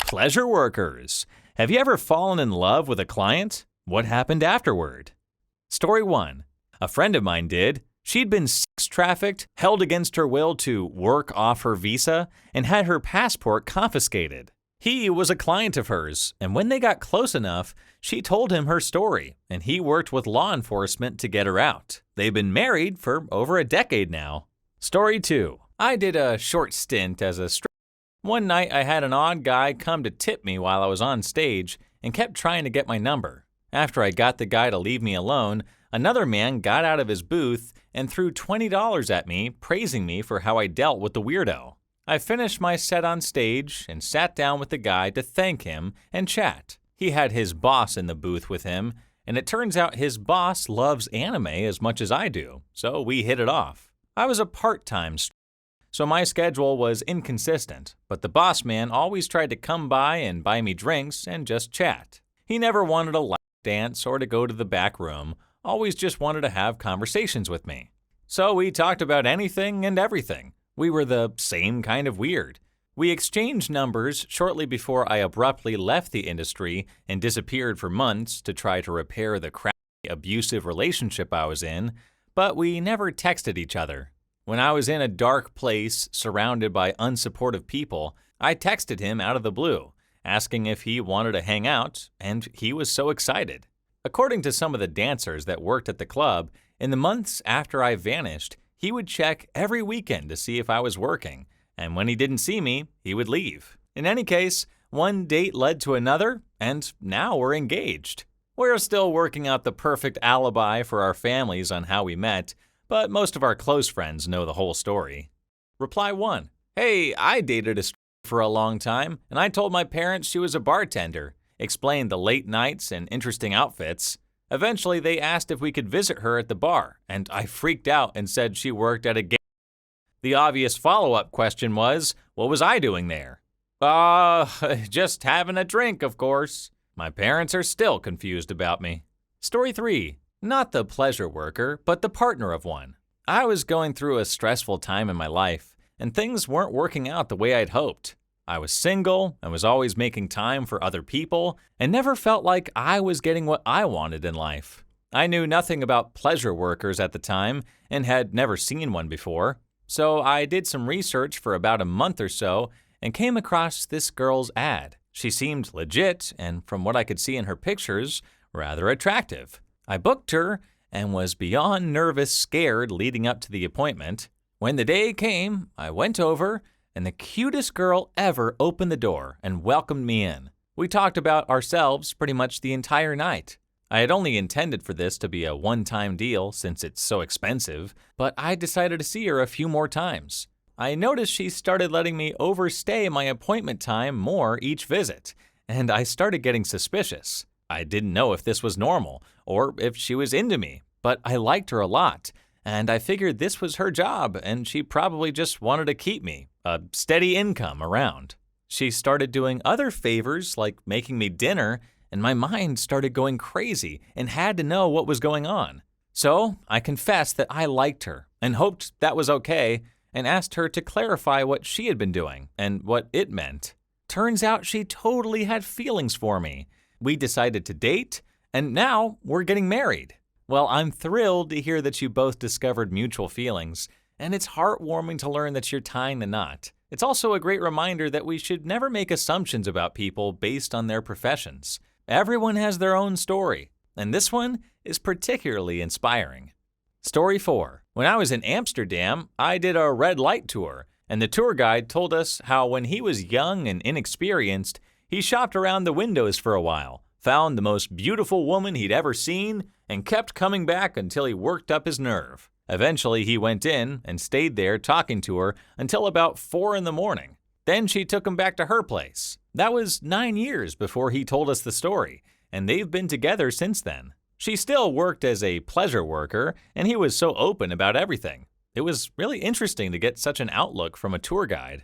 Pleasure workers. Have you ever fallen in love with a client? What happened afterward? Story 1. A friend of mine did. She'd been sex trafficked, held against her will to work off her visa, and had her passport confiscated. He was a client of hers, and when they got close enough, she told him her story, and he worked with law enforcement to get her out. They've been married for over a decade now. Story 2. I did a short stint as a stripper. One night I had an odd guy come to tip me while I was on stage and kept trying to get my number. After I got the guy to leave me alone, another man got out of his booth and threw $20 at me, praising me for how I dealt with the weirdo. I finished my set on stage and sat down with the guy to thank him and chat. He had his boss in the booth with him, and it turns out his boss loves anime as much as I do, so we hit it off. I was a part-time stripper, so my schedule was inconsistent, but the boss man always tried to come by and buy me drinks and just chat. He never wanted a lap dance or to go to the back room, always just wanted to have conversations with me. So we talked about anything and everything. We were the same kind of weird. We exchanged numbers shortly before I abruptly left the industry and disappeared for months to try to repair the crappy, abusive relationship I was in, but we never texted each other. When I was in a dark place surrounded by unsupportive people, I texted him out of the blue, asking if he wanted to hang out, and he was so excited. According to some of the dancers that worked at the club, in the months after I vanished, he would check every weekend to see if I was working, and when he didn't see me, he would leave. In any case, one date led to another, and now we're engaged. We're still working out the perfect alibi for our families on how we met, but most of our close friends know the whole story. Reply 1. Hey, I dated a stripper for a long time, and I told my parents she was a bartender, explained the late nights and interesting outfits. Eventually, they asked if we could visit her at the bar, and I freaked out and said she worked at a gay. The obvious follow-up question was, what was I doing there? Just having a drink, of course. My parents are still confused about me. Story 3. Not the pleasure worker, but the partner of one. I was going through a stressful time in my life, and things weren't working out the way I'd hoped. I was single and was always making time for other people and never felt like I was getting what I wanted in life. I knew nothing about pleasure workers at the time and had never seen one before, so I did some research for about a month or so and came across this girl's ad. She seemed legit and, from what I could see in her pictures, rather attractive. I booked her and was beyond nervous scared leading up to the appointment. When the day came, I went over, and the cutest girl ever opened the door and welcomed me in. We talked about ourselves pretty much the entire night. I had only intended for this to be a one-time deal since it's so expensive, but I decided to see her a few more times. I noticed she started letting me overstay my appointment time more each visit, and I started getting suspicious. I didn't know if this was normal or if she was into me, but I liked her a lot, and I figured this was her job and she probably just wanted to keep me, a steady income around. She started doing other favors like making me dinner, and my mind started going crazy and had to know what was going on. So I confessed that I liked her and hoped that was okay and asked her to clarify what she had been doing and what it meant. Turns out she totally had feelings for me. We decided to date, and now we're getting married. Well, I'm thrilled to hear that you both discovered mutual feelings, and it's heartwarming to learn that you're tying the knot. It's also a great reminder that we should never make assumptions about people based on their professions. Everyone has their own story, and this one is particularly inspiring. Story 4. When I was in Amsterdam, I did a red light tour, and the tour guide told us how when he was young and inexperienced, he shopped around the windows for a while, found the most beautiful woman he'd ever seen, and kept coming back until he worked up his nerve. Eventually, he went in and stayed there talking to her until about 4 in the morning. Then she took him back to her place. That was 9 years before he told us the story, and they've been together since then. She still worked as a pleasure worker, and he was so open about everything. It was really interesting to get such an outlook from a tour guide.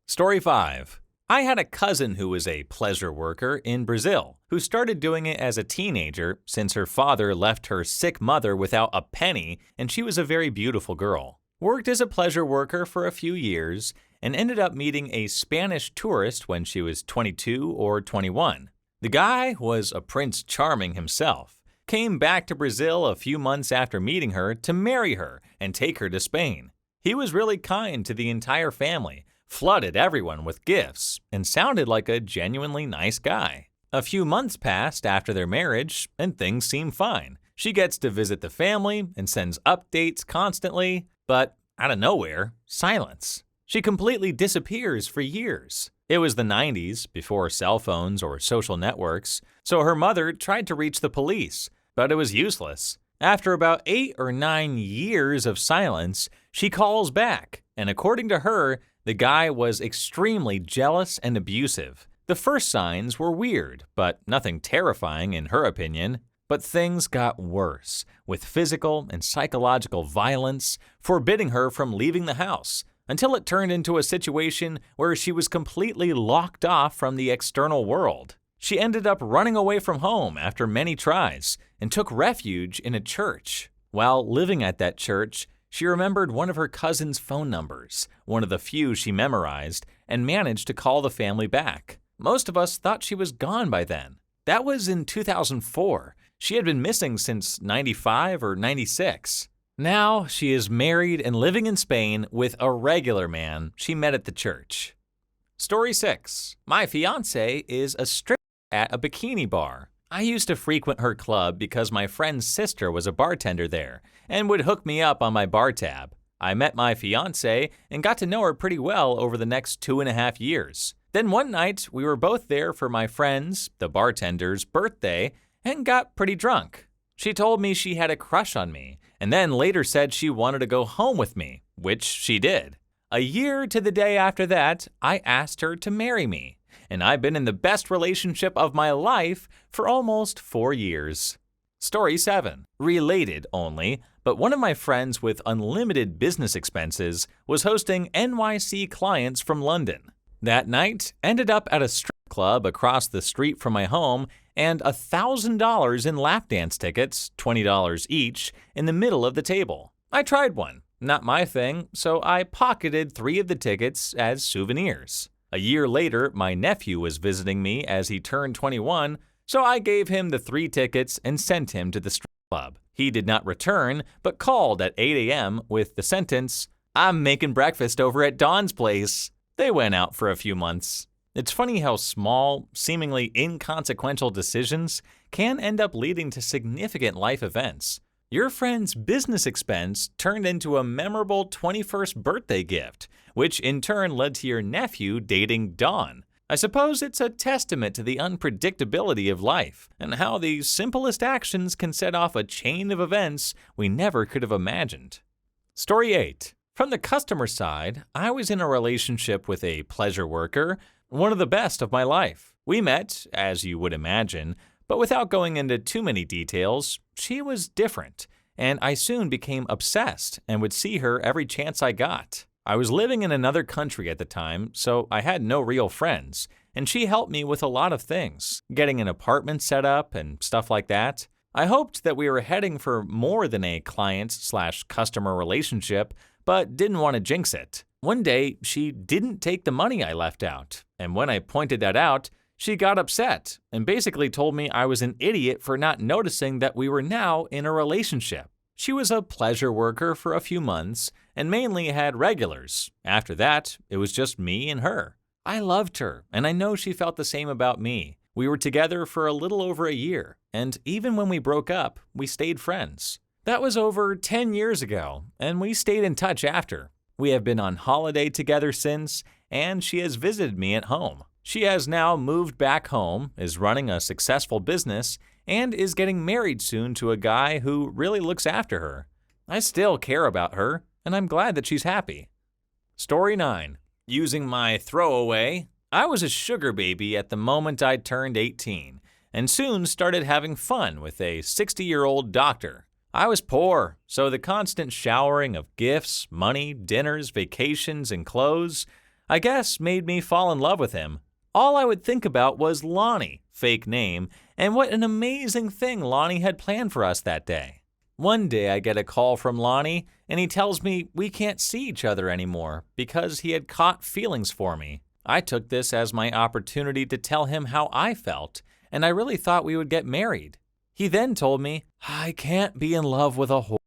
Story 5. I had a cousin who was a pleasure worker in Brazil, who started doing it as a teenager since her father left her sick mother without a penny, and she was a very beautiful girl. Worked as a pleasure worker for a few years, and ended up meeting a Spanish tourist when she was 22 or 21. The guy was a Prince Charming himself, came back to Brazil a few months after meeting her to marry her and take her to Spain. He was really kind to the entire family, flooded everyone with gifts, and sounded like a genuinely nice guy. A few months passed after their marriage, and things seem fine. She gets to visit the family and sends updates constantly, but out of nowhere, silence. She completely disappears for years. It was the 90s, before cell phones or social networks, so her mother tried to reach the police, but it was useless. After about 8 or 9 years of silence, she calls back, and according to her, the guy was extremely jealous and abusive. The first signs were weird, but nothing terrifying in her opinion. But things got worse, with physical and psychological violence, forbidding her from leaving the house, until it turned into a situation where she was completely locked off from the external world. She ended up running away from home after many tries, and took refuge in a church. While living at that church, she remembered one of her cousin's phone numbers, one of the few she memorized, and managed to call the family back. Most of us thought she was gone by then. That was in 2004. She had been missing since 95 or 96. Now she is married and living in Spain with a regular man she met at the church. Story 6. My fiancé is a stripper at a bikini bar. I used to frequent her club because my friend's sister was a bartender there and would hook me up on my bar tab. I met my fiancé and got to know her pretty well over the next 2.5 years. Then one night, we were both there for my friend's, the bartender's, birthday and got pretty drunk. She told me she had a crush on me and then later said she wanted to go home with me, which she did. A year to the day after that, I asked her to marry me, and I've been in the best relationship of my life for almost 4 years. Story 7. Related only, but one of my friends with unlimited business expenses was hosting NYC clients from London. That night ended up at a strip club across the street from my home and $1,000 in lap dance tickets, $20 each, in the middle of the table. I tried one, not my thing, so I pocketed 3 of the tickets as souvenirs. A year later, my nephew was visiting me as he turned 21, so I gave him the 3 tickets and sent him to the strip club. He did not return, but called at 8 a.m. with the sentence, "I'm making breakfast over at Dawn's place." They went out for a few months. It's funny how small, seemingly inconsequential decisions can end up leading to significant life events. Your friend's business expense turned into a memorable 21st birthday gift, which in turn led to your nephew dating Dawn. I suppose it's a testament to the unpredictability of life and how the simplest actions can set off a chain of events we never could have imagined. Story 8. From the customer side, I was in a relationship with a pleasure worker, one of the best of my life. We met, as you would imagine, but without going into too many details, she was different, and I soon became obsessed and would see her every chance I got. I was living in another country at the time, so I had no real friends, and she helped me with a lot of things, getting an apartment set up and stuff like that. I hoped that we were heading for more than a client/customer relationship, but didn't want to jinx it. One day, she didn't take the money I left out, and when I pointed that out, she got upset and basically told me I was an idiot for not noticing that we were now in a relationship. She was a pleasure worker for a few months and mainly had regulars. After that, it was just me and her. I loved her, and I know she felt the same about me. We were together for a little over a year, and even when we broke up, we stayed friends. That was over 10 years ago, and we stayed in touch after. We have been on holiday together since, and she has visited me at home. She has now moved back home, is running a successful business, and is getting married soon to a guy who really looks after her. I still care about her, and I'm glad that she's happy. Story 9. Using my throwaway, I was a sugar baby at the moment I turned 18, and soon started having fun with a 60-year-old doctor. I was poor, so the constant showering of gifts, money, dinners, vacations, and clothes, I guess, made me fall in love with him. All I would think about was Lonnie, fake name, and what an amazing thing Lonnie had planned for us that day. One day I get a call from Lonnie, and he tells me we can't see each other anymore because he had caught feelings for me. I took this as my opportunity to tell him how I felt, and I really thought we would get married. He then told me, I can't be in love with a whore,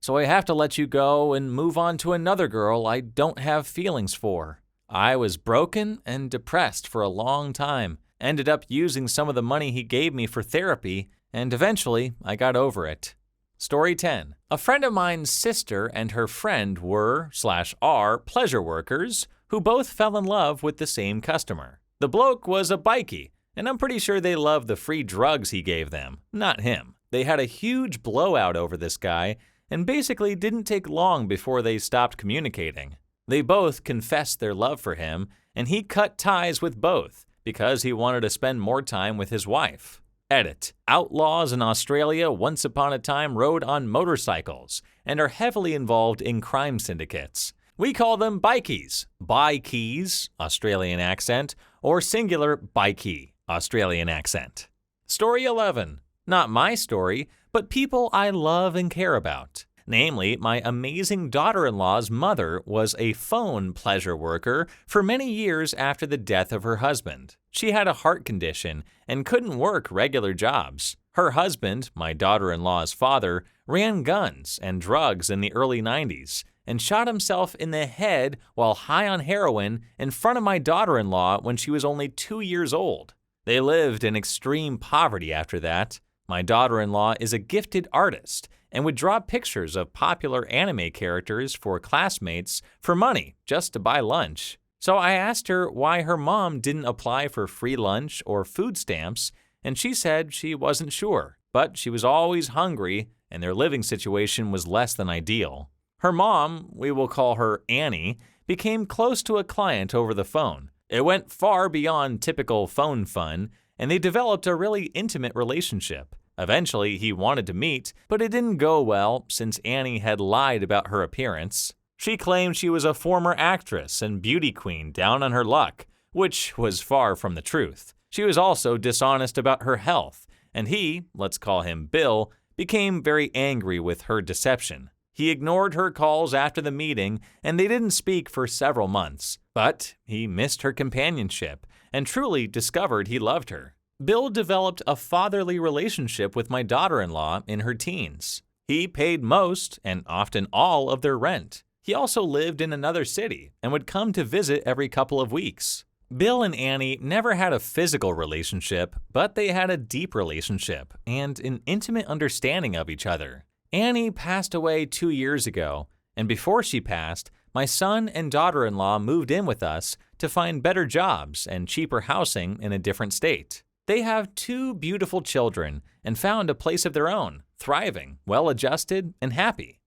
so I have to let you go and move on to another girl I don't have feelings for. I was broken and depressed for a long time, ended up using some of the money he gave me for therapy, and eventually I got over it. Story 10. A friend of mine's sister and her friend were/are pleasure workers who both fell in love with the same customer. The bloke was a bikie, and I'm pretty sure they loved the free drugs he gave them, not him. They had a huge blowout over this guy, and basically didn't take long before they stopped communicating. They both confessed their love for him, and he cut ties with both because he wanted to spend more time with his wife. Edit. Outlaws in Australia once upon a time rode on motorcycles and are heavily involved in crime syndicates. We call them bikies, bikeys, Australian accent, or singular bikie, Australian accent. Story 11. Not my story, but people I love and care about. Namely, my amazing daughter-in-law's mother was a phone pleasure worker for many years after the death of her husband. She had a heart condition and couldn't work regular jobs. Her husband, my daughter-in-law's father, ran guns and drugs in the early 90s and shot himself in the head while high on heroin in front of my daughter-in-law when she was only 2 years old. They lived in extreme poverty after that. My daughter-in-law is a gifted artist and would draw pictures of popular anime characters for classmates for money just to buy lunch. So I asked her why her mom didn't apply for free lunch or food stamps, and she said she wasn't sure, but she was always hungry and their living situation was less than ideal. Her mom, we will call her Annie, became close to a client over the phone. It went far beyond typical phone fun, and they developed a really intimate relationship. Eventually, he wanted to meet, but it didn't go well since Annie had lied about her appearance. She claimed she was a former actress and beauty queen down on her luck, which was far from the truth. She was also dishonest about her health, and he, let's call him Bill, became very angry with her deception. He ignored her calls after the meeting, and they didn't speak for several months. But he missed her companionship and truly discovered he loved her. Bill developed a fatherly relationship with my daughter-in-law in her teens. He paid most and often all of their rent. He also lived in another city and would come to visit every couple of weeks. Bill and Annie never had a physical relationship, but they had a deep relationship and an intimate understanding of each other. Annie passed away 2 years ago, and before she passed, my son and daughter-in-law moved in with us to find better jobs and cheaper housing in a different state. They have 2 beautiful children and found a place of their own, thriving, well-adjusted, and happy.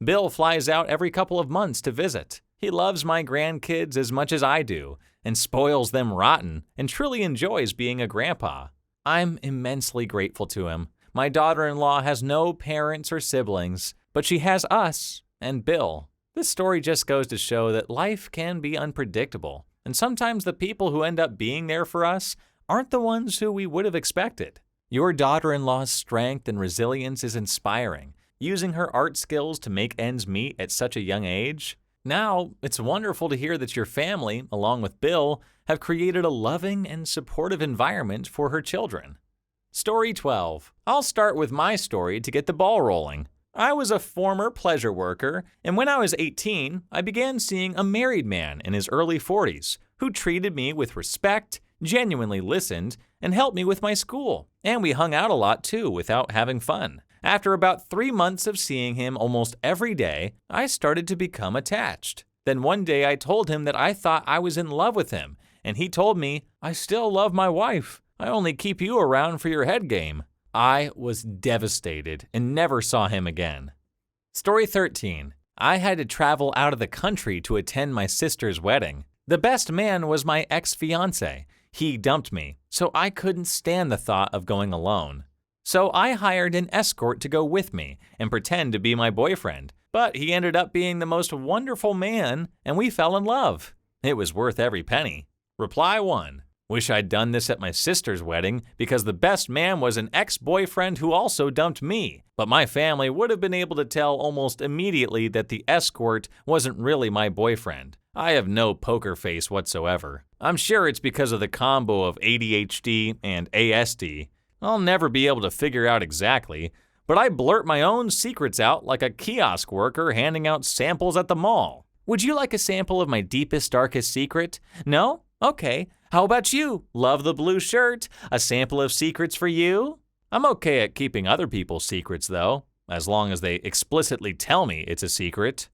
Bill flies out every couple of months to visit. He loves my grandkids as much as I do and spoils them rotten and truly enjoys being a grandpa. I'm immensely grateful to him. My daughter-in-law has no parents or siblings, but she has us and Bill. This story just goes to show that life can be unpredictable, and sometimes the people who end up being there for us aren't the ones who we would have expected. Your daughter-in-law's strength and resilience is inspiring, using her art skills to make ends meet at such a young age. Now, it's wonderful to hear that your family, along with Bill, have created a loving and supportive environment for her children. Story 12. I'll start with my story to get the ball rolling. I was a former pleasure worker, and when I was 18, I began seeing a married man in his early 40s who treated me with respect, genuinely listened, and helped me with my school. And we hung out a lot too without having fun. After about 3 months of seeing him almost every day, I started to become attached. Then one day I told him that I thought I was in love with him, and he told me, "I still love my wife. I only keep you around for your head game." I was devastated and never saw him again. Story 13. I had to travel out of the country to attend my sister's wedding. The best man was my ex-fiance. He dumped me, so I couldn't stand the thought of going alone. So I hired an escort to go with me and pretend to be my boyfriend, but he ended up being the most wonderful man, and we fell in love. It was worth every penny. Reply 1. Wish I'd done this at my sister's wedding because the best man was an ex-boyfriend who also dumped me, but my family would have been able to tell almost immediately that the escort wasn't really my boyfriend. I have no poker face whatsoever. I'm sure it's because of the combo of ADHD and ASD. I'll never be able to figure out exactly, but I blurt my own secrets out like a kiosk worker handing out samples at the mall. Would you like a sample of my deepest, darkest secret? No? Okay. How about you? Love the blue shirt? A sample of secrets for you? I'm okay at keeping other people's secrets, though, as long as they explicitly tell me it's a secret.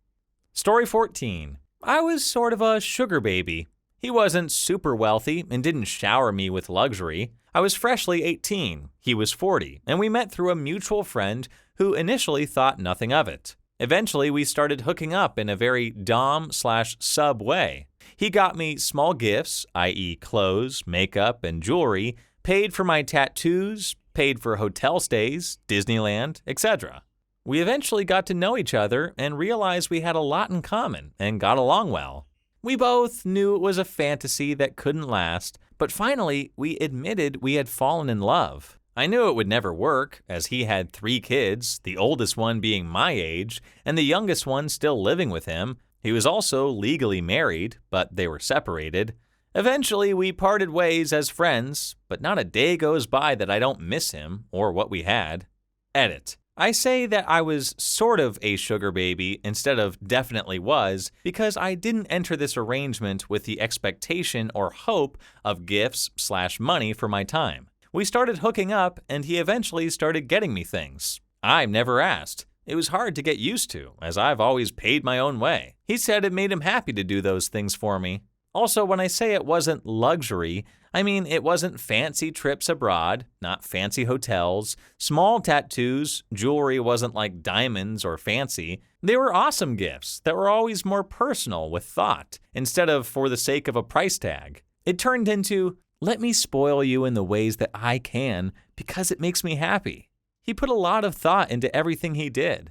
Story 14. I was sort of a sugar baby. He wasn't super wealthy and didn't shower me with luxury. I was freshly 18, he was 40, and we met through a mutual friend who initially thought nothing of it. Eventually, we started hooking up in a very dom/sub way. He got me small gifts, i.e. clothes, makeup, and jewelry, paid for my tattoos, paid for hotel stays, Disneyland, etc. We eventually got to know each other and realized we had a lot in common and got along well. We both knew it was a fantasy that couldn't last, but finally we admitted we had fallen in love. I knew it would never work, as he had 3 kids, the oldest one being my age, and the youngest one still living with him. He was also legally married, but they were separated. Eventually, we parted ways as friends, but not a day goes by that I don't miss him or what we had. Edit. I say that I was sort of a sugar baby instead of definitely was because I didn't enter this arrangement with the expectation or hope of gifts/money for my time. We started hooking up and he eventually started getting me things. I never asked. It was hard to get used to, as I've always paid my own way. He said it made him happy to do those things for me. Also, when I say it wasn't luxury, I mean it wasn't fancy trips abroad, not fancy hotels, small tattoos, jewelry wasn't like diamonds or fancy. They were awesome gifts that were always more personal with thought, instead of for the sake of a price tag. It turned into, let me spoil you in the ways that I can because it makes me happy. He put a lot of thought into everything he did.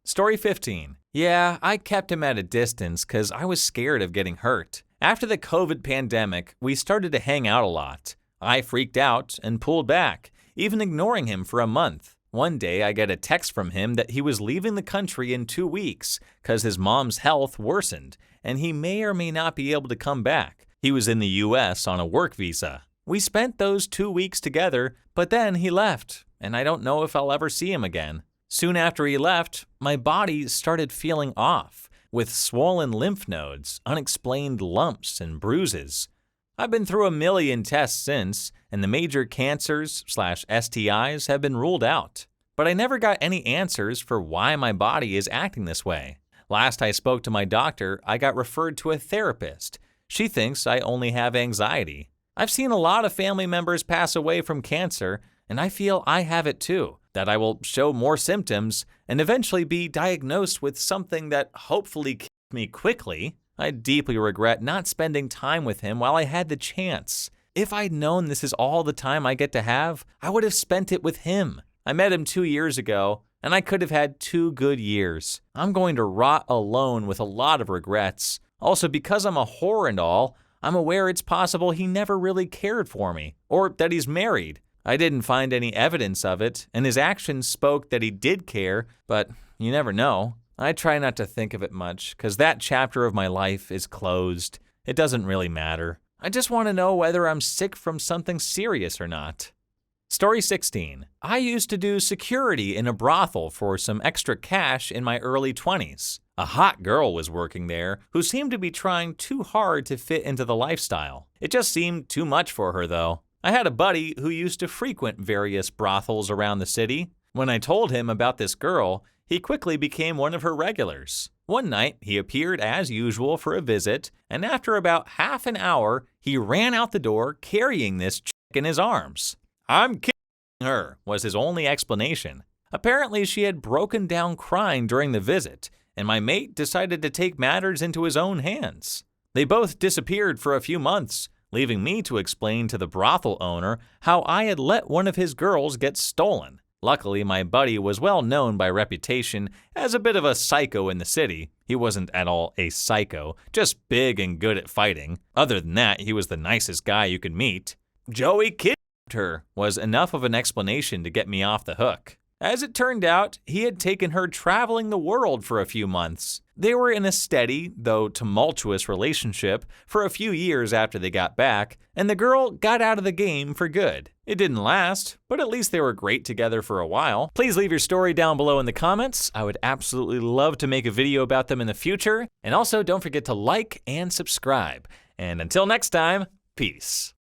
Story 15. Yeah, I kept him at a distance because I was scared of getting hurt. After the COVID pandemic, we started to hang out a lot. I freaked out and pulled back, even ignoring him for a month. One day, I get a text from him that he was leaving the country in 2 weeks because his mom's health worsened, and he may or may not be able to come back. He was in the US on a work visa. We spent those 2 weeks together, but then he left, and I don't know if I'll ever see him again. Soon after he left, my body started feeling off, with swollen lymph nodes, unexplained lumps and bruises. I've been through a million tests since, and the major cancers/STIs have been ruled out. But I never got any answers for why my body is acting this way. Last I spoke to my doctor, I got referred to a therapist. She thinks I only have anxiety. I've seen a lot of family members pass away from cancer, and I feel I have it too, that I will show more symptoms and eventually be diagnosed with something that hopefully kills me quickly. I deeply regret not spending time with him while I had the chance. If I'd known this is all the time I get to have, I would have spent it with him. I met him 2 years ago, and I could have had 2 good years. I'm going to rot alone with a lot of regrets. Also, because I'm a whore and all, I'm aware it's possible he never really cared for me, or that he's married. I didn't find any evidence of it, and his actions spoke that he did care, but you never know. I try not to think of it much, because that chapter of my life is closed. It doesn't really matter. I just want to know whether I'm sick from something serious or not. Story 16. I used to do security in a brothel for some extra cash in my early 20s. A hot girl was working there who seemed to be trying too hard to fit into the lifestyle. It just seemed too much for her, though. I had a buddy who used to frequent various brothels around the city. When I told him about this girl, he quickly became one of her regulars. One night, he appeared as usual for a visit, and after about half an hour, he ran out the door carrying this chick in his arms. "I'm kidding her," was his only explanation. Apparently, she had broken down crying during the visit, and my mate decided to take matters into his own hands. They both disappeared for a few months, leaving me to explain to the brothel owner how I had let one of his girls get stolen. Luckily, my buddy was well known by reputation as a bit of a psycho in the city. He wasn't at all a psycho, just big and good at fighting. Other than that, he was the nicest guy you could meet. Joey kidnapped her was enough of an explanation to get me off the hook. As it turned out, he had taken her traveling the world for a few months. They were in a steady, though tumultuous relationship for a few years after they got back, and the girl got out of the game for good. It didn't last, but at least they were great together for a while. Please leave your story down below in the comments. I would absolutely love to make a video about them in the future. And also don't forget to like and subscribe. And until next time, peace.